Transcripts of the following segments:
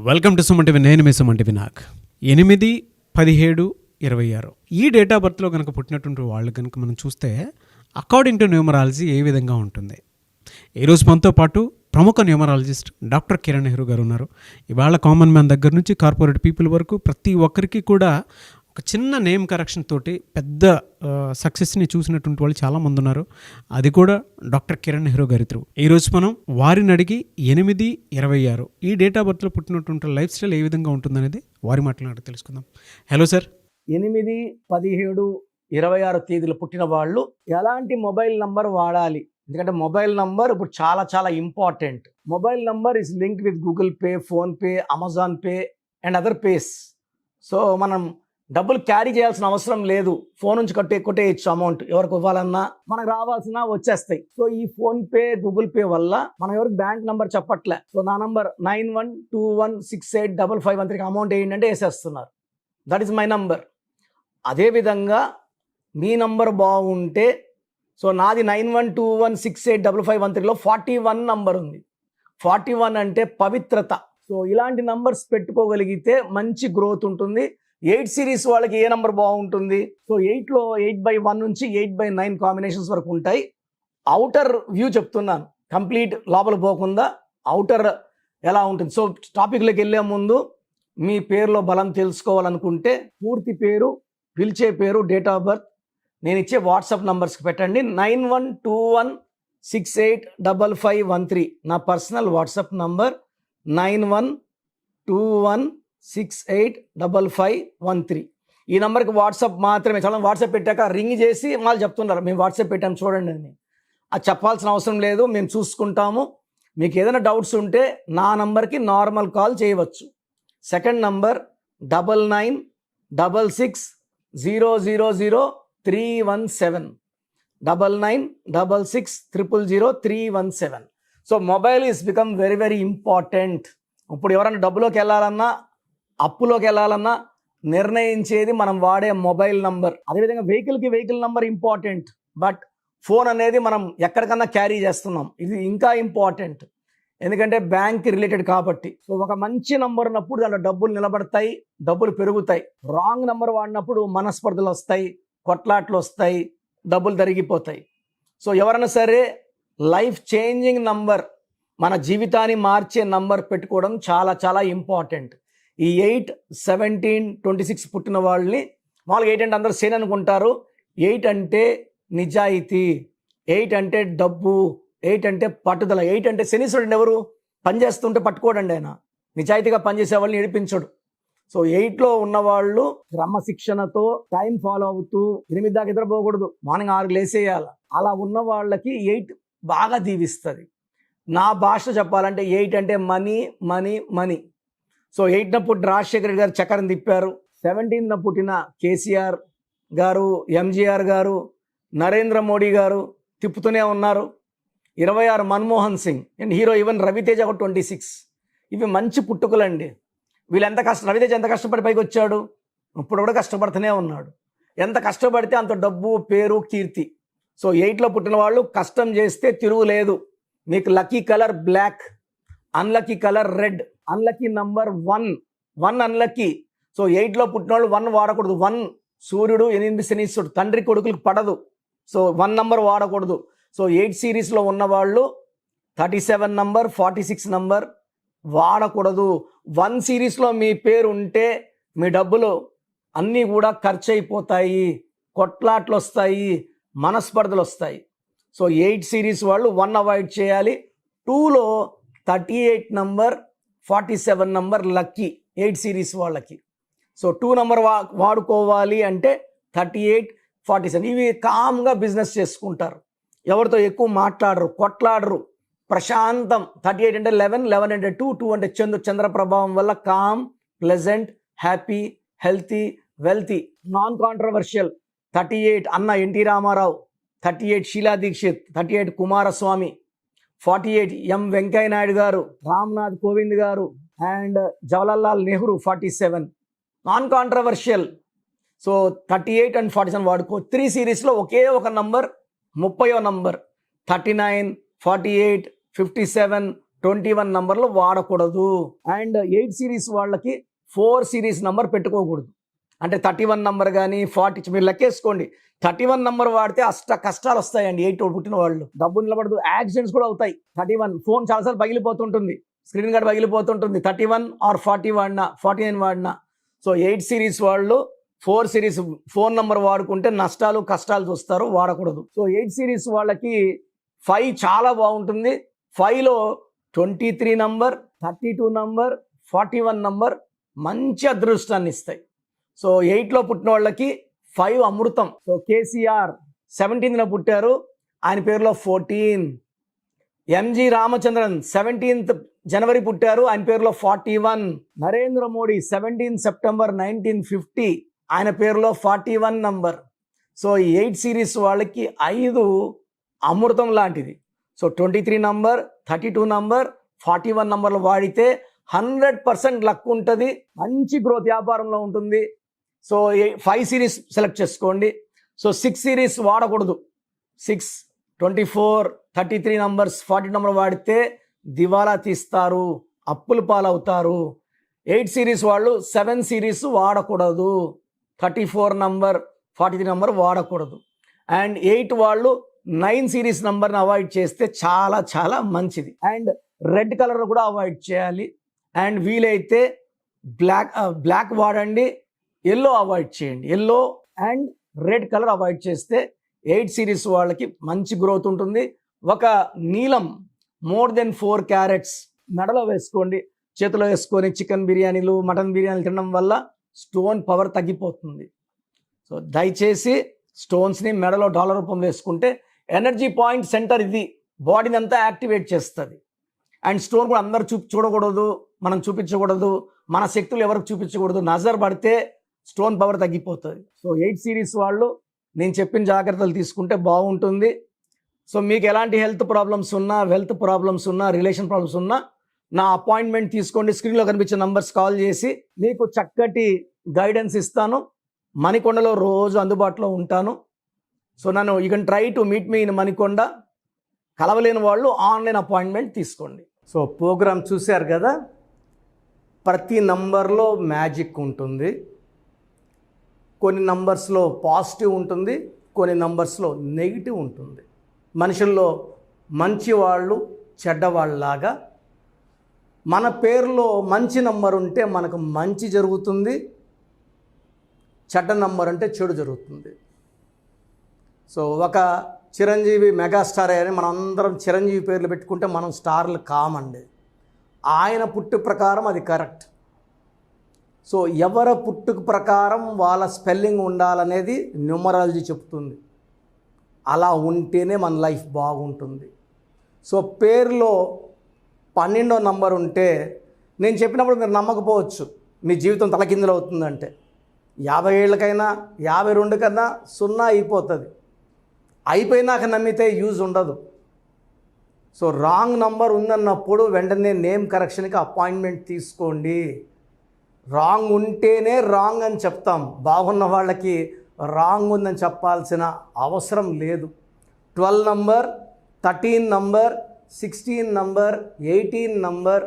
Welcome to Suman TV. నేను మీ Suman TV. నాకు 8, 17, 26 ఈ డేట్ ఆఫ్ బర్త్లో కనుక పుట్టినటువంటి వాళ్ళు కనుక మనం చూస్తే అకార్డింగ్ టు న్యూమరాలజీ ఏ విధంగా ఉంటుంది. ఈరోజు మనతో పాటు ప్రముఖ న్యూమరాలజిస్ట్ డాక్టర్ కిరణ్ నెహ్రూ గారు ఉన్నారు. ఇవాళ కామన్ మ్యాన్ దగ్గర నుంచి కార్పొరేట్ పీపుల్ వరకు ప్రతి ఒక్కరికి కూడా ఒక చిన్న నేమ్ కరెక్షన్ తోటి పెద్ద సక్సెస్ని చూసినటువంటి వాళ్ళు చాలామంది ఉన్నారు. అది కూడా డాక్టర్ కిరణ్ నెహ్రూ గారి త్రూ. ఈరోజు మనం వారిని అడిగి 8, 26 ఈ డేట్ ఆఫ్ బర్త్లో పుట్టినటువంటి లైఫ్ స్టైల్ ఏ విధంగా ఉంటుందనేది వారి మాట్లాడి తెలుసుకుందాం. Hello sir. 8, 17, 26 తేదీలు పుట్టిన వాళ్ళు ఎలాంటి మొబైల్ నంబర్ వాడాలి? ఎందుకంటే మొబైల్ నంబర్ ఇప్పుడు చాలా important. Mobile number is link with Google Pay, PhonePe, Amazon Pay and other pays. So మనం డబ్బులు క్యారీ చేయాల్సిన అవసరం లేదు. ఫోన్ నుంచి కొట్టేయచ్చు అమౌంట్. ఎవరికి ఇవ్వాలన్నా మనకు రావాల్సిన వచ్చేస్తాయి. సో ఈ ఫోన్ పే, గూగుల్ పే వల్ల మనం ఎవరికి బ్యాంక్ నంబర్ చెప్పట్లే. సో నా నంబర్ 9121685513 అమౌంట్ ఏంటంటే వేసేస్తున్నారు. That is my number. అదేవిధంగా మీ నంబర్ బాగుంటే, సో నాది 9121685513లో 41 నంబర్ ఉంది. 41 అంటే పవిత్రత. సో ఇలాంటి నంబర్స్ పెట్టుకోగలిగితే మంచి గ్రోత్ ఉంటుంది. 8 సిరీస్ వాళ్ళకి ఏ నెంబర్ బాగుంటుంది? సో 8లో 8/1 నుంచి 8/9 కాంబినేషన్స్ వరకు ఉంటాయి. అవుటర్ వ్యూ చెప్తున్నాను, కంప్లీట్ లోపల పోకుండా అవుటర్ ఎలా ఉంటుంది. సో టాపిక్లోకి వెళ్ళే ముందు మీ పేరులో బలం తెలుసుకోవాలనుకుంటే పూర్తి పేరు, పిలిచే పేరు, డేట్ ఆఫ్ బర్త్ నేను ఇచ్చే వాట్సాప్ నంబర్స్కి పెట్టండి. 9121685513 నా పర్సనల్ వాట్సాప్ నంబర్. 9121685513 ఈ నెంబర్కి వాట్సాప్ మాత్రమే. చాలా వాట్సాప్ పెట్టాక రింగ్ చేసి వాళ్ళు చెప్తున్నారు మేము వాట్సాప్ పెట్టాము చూడండి అని. అది చెప్పాల్సిన అవసరం లేదు, మేము చూసుకుంటాము. మీకు ఏదైనా డౌట్స్ ఉంటే నా నంబర్కి నార్మల్ కాల్ చేయవచ్చు. Second number 9966000317 9966000317. So mobile is become very important. ఇప్పుడు ఎవరైనా డబ్బులోకి వెళ్ళాలన్నా, అప్పులోకి వెళ్ళాలన్నా నిర్ణయించేది మనం వాడే మొబైల్ నంబర్. అదేవిధంగా vehicle number important. But phone అనేది మనం ఎక్కడికన్నా క్యారీ చేస్తున్నాం, ఇది ఇంకా ఇంపార్టెంట్. ఎందుకంటే బ్యాంక్ రిలేటెడ్ కాబట్టి. సో ఒక మంచి నంబర్ ఉన్నప్పుడు దాంట్లో డబ్బులు నిలబడతాయి, డబ్బులు పెరుగుతాయి. రాంగ్ నంబర్ వాడినప్పుడు మనస్పర్ధలు వస్తాయి, కొట్లాట్లు వస్తాయి, డబ్బులు తరిగిపోతాయి. సో ఎవరైనా సరే లైఫ్ చేంజింగ్ నంబర్, మన జీవితాన్ని మార్చే నంబర్ పెట్టుకోవడం చాలా ఇంపార్టెంట్. ఈ 8, 17, 26 పుట్టిన వాళ్ళని మామూలుగా 8 అంటే అందరూ సేన్ అనుకుంటారు. 8 అంటే నిజాయితీ, 8 అంటే డబ్బు, 8 అంటే పట్టుదల. 8 అంటే శనీశ్వరుడు ఎవరు? పనిచేస్తుంటే పట్టుకోడండి ఆయన. నిజాయితీగా పనిచేసే వాళ్ళని ఏడిపించడు. సో 8లో ఉన్నవాళ్ళు క్రమశిక్షణతో టైం ఫాలో అవుతూ 8 దాకా నిద్రపోకూడదు, మార్నింగ్ 6 లేసేయాలి. అలా ఉన్న వాళ్ళకి 8 బాగా దీవిస్తుంది. నా భాష చెప్పాలంటే 8 అంటే మనీ. సో 8న పుట్టిన రాజశేఖర రెడ్డి గారు చక్రం తిప్పారు. 17న పుట్టిన కేసీఆర్ గారు, ఎంజీఆర్ గారు, నరేంద్ర మోడీ గారు తిప్పుతూనే ఉన్నారు. 26 Manmohan Singh and hero even Ravi Teja ఒక 26. ఇవి మంచి పుట్టుకలండి. వీళ్ళు రవితేజ ఎంత కష్టపడి పైకి వచ్చాడు? ఇప్పుడు కూడా కష్టపడుతూనే ఉన్నాడు. ఎంత కష్టపడితే అంత డబ్బు, పేరు, కీర్తి. సో 8లో పుట్టిన వాళ్ళు కష్టం చేస్తే తిరుగులేదు. మీకు lucky colour black, unlucky colour red, unlucky number 1 unlucky. So 8లో పుట్టిన వాళ్ళు 1 వాడకూడదు. 1 సూర్యుడు, 8 శనీశ్వరుడు, తండ్రి కొడుకులకు పడదు. సో 1 నంబర్ వాడకూడదు. సో 8 సిరీస్లో ఉన్నవాళ్ళు 37 నంబర్, 46 నంబర్ వాడకూడదు. 1 సిరీస్లో మీ పేరు ఉంటే మీ డబ్బులు అన్నీ కూడా ఖర్చు అయిపోతాయి, కొట్లాట్లు వస్తాయి, మనస్పర్ధలు వస్తాయి. సో 8 సిరీస్ వాళ్ళు 1 అవాయిడ్ చేయాలి. 2లో 38 నంబర్, 47 నంబర్ లక్కీ 8 సిరీస్ వాళ్ళకి. సో 2 నంబర్ వాడుకోవాలి అంటే 38, 47 ఇవి కామ్గా బిజినెస్ చేసుకుంటారు. ఎవరితో ఎక్కువ మాట్లాడరు, కొట్లాడరు, ప్రశాంతం. 38 అంటే 11 అంటే 2 అంటే చంద్ర ప్రభావం వల్ల calm, pleasant, happy, healthy, wealthy, non controversial. 38 అన్న ఎన్టీ రామారావు, 38 షీలా దీక్షిత్, 38 కుమారస్వామి, 48 ఎం వెంకయ్య నాయుడు గారు, రామ్నాథ్ కోవింద్ గారు and Jawaharlal Nehru 47 non controversial. So 38 and 47 వాడుకో. 3 సిరీస్లో ఒకే ఒక నంబర్ 30వ నంబర్ 39, 48, 57, 21 నంబర్లు వాడకూడదు. అండ్ 8 సిరీస్ వాళ్ళకి 4 సిరీస్ నంబర్ పెట్టుకోకూడదు. అంటే 31 నంబర్ కానీ 40 మీరు లెక్కేసుకోండి. 31 నంబర్ వాడితే కష్టాలు వస్తాయండి. 8 పుట్టిన వాళ్ళు డబ్బు నిలబడదు, యాక్సిడెంట్స్ కూడా అవుతాయి. 31 ఫోన్ చాలాసార్లు పగిలిపోతుంటుంది, స్క్రీన్ గార్డ్ పగిలిపోతుంటుంది. 31 ఆర్ 40 వాడినా 49 వాడినా. సో 8 సిరీస్ వాళ్ళు 4 సిరీస్ ఫోన్ నంబర్ వాడుకుంటే నష్టాలు కష్టాలు చూస్తారు, వాడకూడదు. సో 8 సిరీస్ వాళ్ళకి 5 చాలా బాగుంటుంది. 5లో 23 నంబర్, 32 నంబర్, 41 నంబర్ మంచి అదృష్టాన్ని ఇస్తాయి. సో 8లో పుట్టిన వాళ్ళకి 5 అమృతం. సో కేసీఆర్ 17న పుట్టారు, ఆయన పేరులో 14. ఎంజి రామచంద్రన్ 17th జనవరి పుట్టారు, ఆయన పేరులో 41. నరేంద్ర మోడీ 17 సెప్టెంబర్ 1950, ఆయన పేరులో 41 నంబర్. సో 8 సిరీస్ వాళ్ళకి 5 అమృతం లాంటిది. సో 23 నంబర్, 32 నంబర్, 41 నంబర్లు వాడితే 100% లక్ ఉంటుంది, మంచి గ్రోత్ వ్యాపారంలో ఉంటుంది. సో 5 సిరీస్ సెలెక్ట్ చేసుకోండి. సో 6 సిరీస్ వాడకూడదు. 6, 24, 33 నంబర్స్ 40 నంబర్ వాడితే దివాలా తీస్తారు, అప్పుల పాలవుతారు. 8 సిరీస్ వాళ్ళు 7 సిరీస్ వాడకూడదు. 34 నంబర్, 43 నంబర్ వాడకూడదు. అండ్ 8 వాళ్ళు 9 సిరీస్ నంబర్ని అవాయిడ్ చేస్తే చాలా చాలా మంచిది. అండ్ రెడ్ కలర్ కూడా అవాయిడ్ చేయాలి. అండ్ వీలైతే బ్లాక్ వాడండి, ఎల్లో అవాయిడ్ చేయండి. Yellow and red colour avoid చేస్తే 8 సిరీస్ వాళ్ళకి మంచి గ్రోత్ ఉంటుంది. ఒక నీలం మోర్ దెన్ 4 క్యారెట్స్ మెడలో వేసుకోండి. చేతిలో వేసుకొని చికెన్ బిర్యానీలు, మటన్ బిర్యానీలు తినడం వల్ల స్టోన్ పవర్ తగ్గిపోతుంది. సో దయచేసి స్టోన్స్ని మెడలో డాలర్ రూపంలో వేసుకుంటే ఎనర్జీ పాయింట్ సెంటర్ ఇది, బాడీని అంతా యాక్టివేట్ చేస్తుంది. అండ్ స్టోన్ కూడా అందరూ చూడకూడదు, మనం చూపించకూడదు, మన శక్తులు ఎవరికి చూపించకూడదు. నజర్ పడితే స్టోన్ పవర్ తగ్గిపోతుంది. సో 8 సిరీస్ వాళ్ళు నేను చెప్పిన జాగ్రత్తలు తీసుకుంటే బాగుంటుంది. సో మీకు ఎలాంటి హెల్త్ ప్రాబ్లమ్స్ ఉన్నా, వెల్త్ ప్రాబ్లమ్స్ ఉన్నా, రిలేషన్ ప్రాబ్లమ్స్ ఉన్నా నా అపాయింట్మెంట్ తీసుకోండి. స్క్రీన్లో కనిపించే నంబర్స్ కాల్ చేసి మీకు చక్కటి గైడెన్స్ ఇస్తాను. మణికొండలో రోజు అందుబాటులో ఉంటాను. So you can try to meet me in Manikonda. కలవలేని వాళ్ళు ఆన్లైన్ అపాయింట్మెంట్ తీసుకోండి. సో ప్రోగ్రామ్ చూశారు కదా, ప్రతి నంబర్లో మ్యాజిక్ ఉంటుంది. కొన్ని నంబర్స్లో పాజిటివ్ ఉంటుంది, కొన్ని నంబర్స్లో నెగిటివ్ ఉంటుంది. మనుషుల్లో మంచి వాళ్ళు చెడ్డవాళ్ళలాగా మన పేరులో మంచి నంబర్ ఉంటే మనకు మంచి జరుగుతుంది, చెడ్డ నంబర్ అంటే చెడు జరుగుతుంది. సో ఒక చిరంజీవి మెగాస్టార్ అని మనం అందరం చిరంజీవి పేర్లు పెట్టుకుంటే మనం స్టార్లు కామండి. ఆయన పుట్టు ప్రకారం అది కరెక్ట్. సో ఎవరి పుట్టుక ప్రకారం వాళ్ళ స్పెల్లింగ్ ఉండాలనేది న్యూమరాలజీ చెప్తుంది. అలా ఉంటేనే మన లైఫ్ బాగుంటుంది. సో పేరులో 12వ నంబర్ ఉంటే నేను చెప్పినప్పుడు మీరు నమ్మకపోవచ్చు, మీ జీవితం తలకిందులు అవుతుందంటే. 50 ఏళ్ళకైనా 52 కన్నా 0 అయిపోతుంది. అయిపోయినాక నమ్మితే యూజ్ ఉండదు. సో రాంగ్ నంబర్ ఉందన్నప్పుడు వెంటనే నేమ్ కరెక్షన్కి అపాయింట్మెంట్ తీసుకోండి. రాంగ్ ఉంటేనే రాంగ్ అని చెప్తాం, బాగున్న వాళ్ళకి రాంగ్ ఉందని చెప్పాల్సిన అవసరం లేదు. 12 number, 13 number, 16 number, 18 number,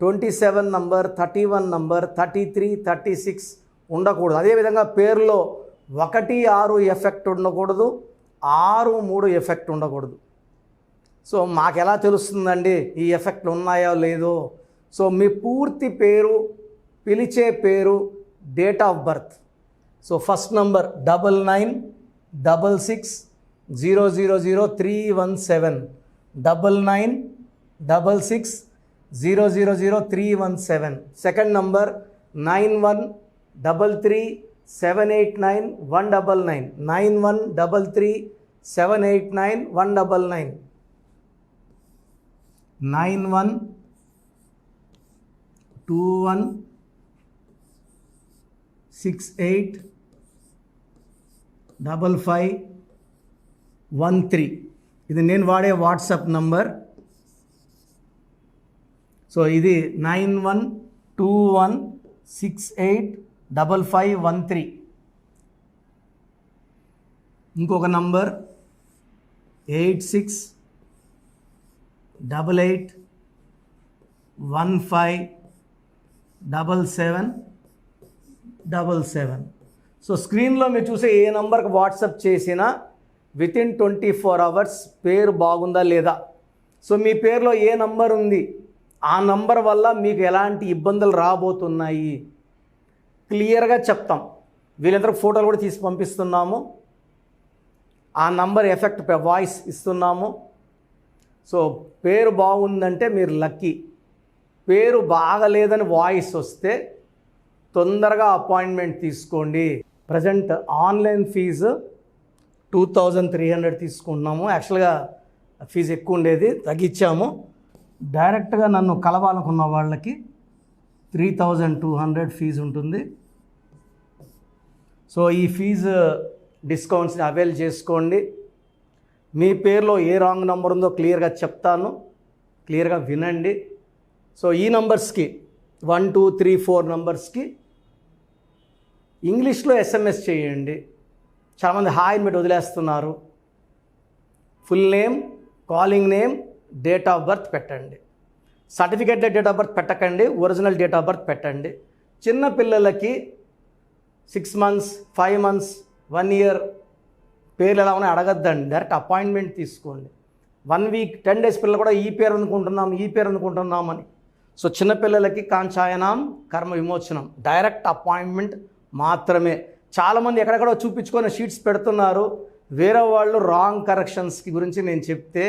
27 number, 31 number, 33, 36 ఉండకూడదు. అదేవిధంగా పేరులో 1, 6 ఎఫెక్ట్ ఉండకూడదు, 6, 3 ఎఫెక్ట్ ఉండకూడదు. సో మాకు ఎలా తెలుస్తుందండి ఈ ఎఫెక్ట్లు ఉన్నాయో లేదో? సో మీ పూర్తి పేరు, పిలిచే పేరు, date of birth. So first number 9966000317, 9966000317. Second number 9133789199, 9133789199, 9121685513. ఇది నేను వాడే వాట్సాప్ నంబర్. సో ఇది 9121685513. ఇంకొక నంబర్ 8688 157777. సో స్క్రీన్లో మీరు చూసే ఏ నంబర్కి వాట్సాప్ చేసినా వితిన్ 24 అవర్స్ పేరు బాగుందా లేదా, సో మీ పేరులో ఏ నంబర్ ఉంది, ఆ నంబర్ వల్ల మీకు ఎలాంటి ఇబ్బందులు రాబోతున్నాయి క్లియర్గా చెప్తాం. వీళ్ళందరూ ఫోటోలు కూడా తీసి పంపిస్తున్నాము. ఆ నంబర్ ఎఫెక్ట్ వాయిస్ ఇస్తున్నాము. సో పేరు బాగుందంటే మీరు లక్కీ. పేరు బాగలేదని వాయిస్ వస్తే తొందరగా అపాయింట్మెంట్ తీసుకోండి. ప్రజెంట్ ఆన్లైన్ ఫీజు 2300 తీసుకుంటున్నాము. యాక్చువల్గా ఫీజు ఎక్కువ ఉండేది, తగ్గించాము. డైరెక్ట్గా నన్ను కలవాలనుకున్న వాళ్ళకి 3200 ఫీజు ఉంటుంది. సో ఈ ఫీజు డిస్కౌంట్స్ని అవైల్ చేసుకోండి. మీ పేరులో ఏ రాంగ్ నెంబర్ ఉందో క్లియర్గా చెప్తాను, క్లియర్గా వినండి. సో ఈ నంబర్స్కి 1 2 3 4 నంబర్స్కి ఇంగ్లీష్లో ఎస్ఎంఎస్ చేయండి. చాలామంది హాయ్ పెట్టి వదిలేస్తున్నారు. Full name, calling name, date of birth పెట్టండి. సర్టిఫికేట్ డేట్ ఆఫ్ బర్త్ పెట్టకండి, ఒరిజినల్ డేట్ ఆఫ్ బర్త్ పెట్టండి. చిన్న పిల్లలకి 6 months 5 months 1 year పేర్లు ఎలా ఉన్నాయి అడగద్దండి, డైరెక్ట్ అపాయింట్మెంట్ తీసుకోండి. 1 week 10 days పిల్లలు కూడా ఈ పేరు అనుకుంటున్నామని. సో చిన్నపిల్లలకి కాంచాయనం కర్మ విమోచనం, డైరెక్ట్ అపాయింట్మెంట్ మాత్రమే. చాలామంది ఎక్కడెక్కడో చూపించుకొని షీట్స్ పెడుతున్నారు. వేరే వాళ్ళు రాంగ్ కరెక్షన్స్కి గురించి నేను చెప్తే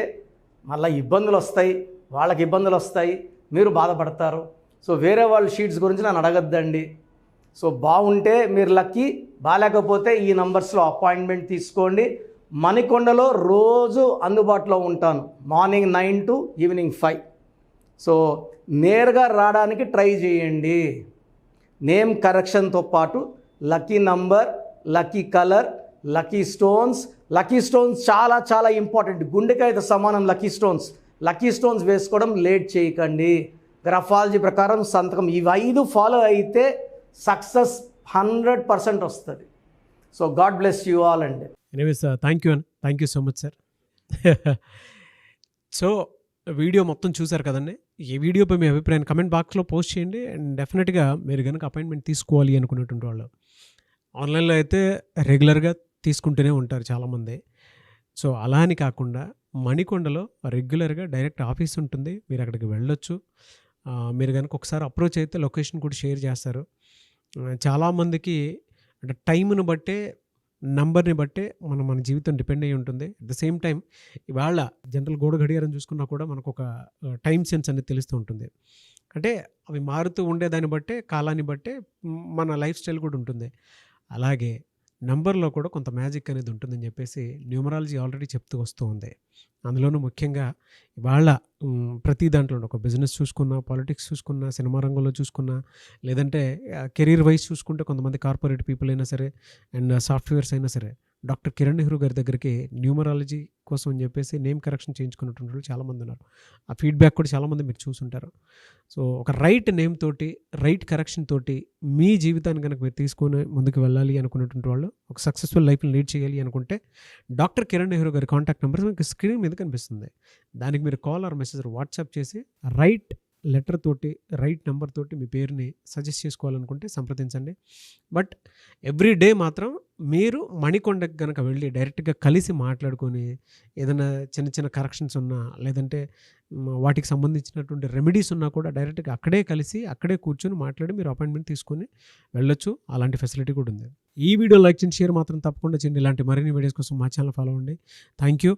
మళ్ళీ ఇబ్బందులు వస్తాయి, వాళ్ళకి ఇబ్బందులు వస్తాయి, మీరు బాధపడతారు. సో వేరే వాళ్ళ షీట్స్ గురించి నన్ను అడగద్దండి. సో బాగుంటే మీరు లక్కీ, బాగాలేకపోతే ఈ నంబర్స్లో అపాయింట్మెంట్ తీసుకోండి. మణికొండలో రోజు అందుబాటులో ఉంటాను, మార్నింగ్ 9 to ఈవినింగ్ 5. సో నేరుగా రావడానికి ట్రై చేయండి. నేమ్ కరెక్షన్తో పాటు lucky number, lucky colour, lucky stones చాలా చాలా ఇంపార్టెంట్. గుండెకాయతో సమానం లక్కీ స్టోన్స్ వేసుకోవడం లేట్ చేయకండి. గ్రఫాలజీ ప్రకారం సంతకం, ఇవి 5 ఫాలో అయితే సక్సెస్ 100% వస్తుంది. So God bless you all అండి. Anyways thank you so much sir. So video మొత్తం చూసారు కదండి. ఈ వీడియోపై మీ అభిప్రాయాన్ని కమెంట్ బాక్స్లో పోస్ట్ చేయండి. అండ్ డెఫినెట్గా మీరు కనుక అపాయింట్మెంట్ తీసుకోవాలి అనుకునేటువంటి వాళ్ళు ఆన్లైన్లో అయితే రెగ్యులర్గా తీసుకుంటూనే ఉంటారు చాలామంది. సో అలా అని కాకుండా మణికొండలో రెగ్యులర్గా డైరెక్ట్ ఆఫీస్ ఉంటుంది, మీరు అక్కడికి వెళ్ళొచ్చు. మీరు కనుక ఒకసారి అప్రోచ్ అయితే లొకేషన్ కూడా షేర్ చేస్తారు. చాలామందికి అంటే టైంను బట్టే, నంబర్ని బట్టే మన జీవితం డిపెండ్ అయ్యి ఉంటుంది. అట్ ద సేమ్ టైం ఇవాళ జనరల్ గోడ గడియారం చూసుకున్నా కూడా మనకు ఒక టైం సెన్స్ అనేది తెలుస్తూ ఉంటుంది. అంటే అవి మారుతూ ఉండేదాన్ని బట్టే, కాలాన్ని బట్టే మన లైఫ్ స్టైల్ కూడా ఉంటుంది. అలాగే నంబర్లో కూడా కొంత మ్యాజిక్ అనేది ఉంటుందని చెప్పేసి న్యూమరాలజీ ఆల్రెడీ చెప్తూ వస్తూ ఉంది. అందులోనూ ముఖ్యంగా ఇవాళ ప్రతి దాంట్లో ఒక బిజినెస్ చూసుకున్నా, పాలిటిక్స్ చూసుకున్నా, సినిమా రంగంలో చూసుకున్నా, లేదంటే కెరీర్ వైజ్ చూసుకుంటే కొంతమంది కార్పొరేట్ పీపుల్ అయినా సరే అండ్ సాఫ్ట్వేర్స్ అయినా సరే డాక్టర్ కిరణ్ నెహ్రూ గారి దగ్గరికి న్యూమరాలజీ కోసం అని చెప్పేసి నేమ్ కరెక్షన్ చేయించుకున్నటువంటి వాళ్ళు చాలామంది ఉన్నారు. ఆ ఫీడ్బ్యాక్ కూడా చాలామంది మీరు చూసుంటారు. సో ఒక రైట్ నేమ్ తోటి, రైట్ కరెక్షన్ తోటి మీ జీవితాన్ని కనుక మీరు తీసుకొని ముందుకు వెళ్ళాలి అనుకున్నటువంటి వాళ్ళు, ఒక సక్సెస్ఫుల్ లైఫ్ని లీడ్ చేయాలి అనుకుంటే డాక్టర్ కిరణ్ నెహ్రూ గారి కాంటాక్ట్ నెంబర్ మీకు స్క్రీన్ మీద కనిపిస్తుంది. దానికి మీరు కాల్ ఆర్ మెసేజ్ వాట్సాప్ చేసి రైట్ లెటర్ తోటి, రైట్ నెంబర్ తోటి మీ పేరుని సజెస్ట్ చేసుకోవాలనుకుంటే సంప్రదించండి. బట్ ఎవ్రీ డే మాత్రం మీరు మణికొండకి కనుక వెళ్ళి డైరెక్ట్గా కలిసి మాట్లాడుకొని ఏదైనా చిన్న చిన్న కరెక్షన్స్ ఉన్నా, లేదంటే వాటికి సంబంధించినటువంటి రెమెడీస్ ఉన్నా కూడా డైరెక్ట్గా అక్కడే కలిసి, అక్కడే కూర్చొని మాట్లాడి మీరు అపాయింట్మెంట్ తీసుకొని వెళ్ళొచ్చు. అలాంటి ఫెసిలిటీ కూడా ఉంది. ఈ వీడియో లైక్ చేయండి, షేర్ మాత్రం తప్పకుండా చేయండి. ఇలాంటి మరిన్ని వీడియోస్ కోసం మా ఛానల్ ఫాలో అవ్వండి. Thank you.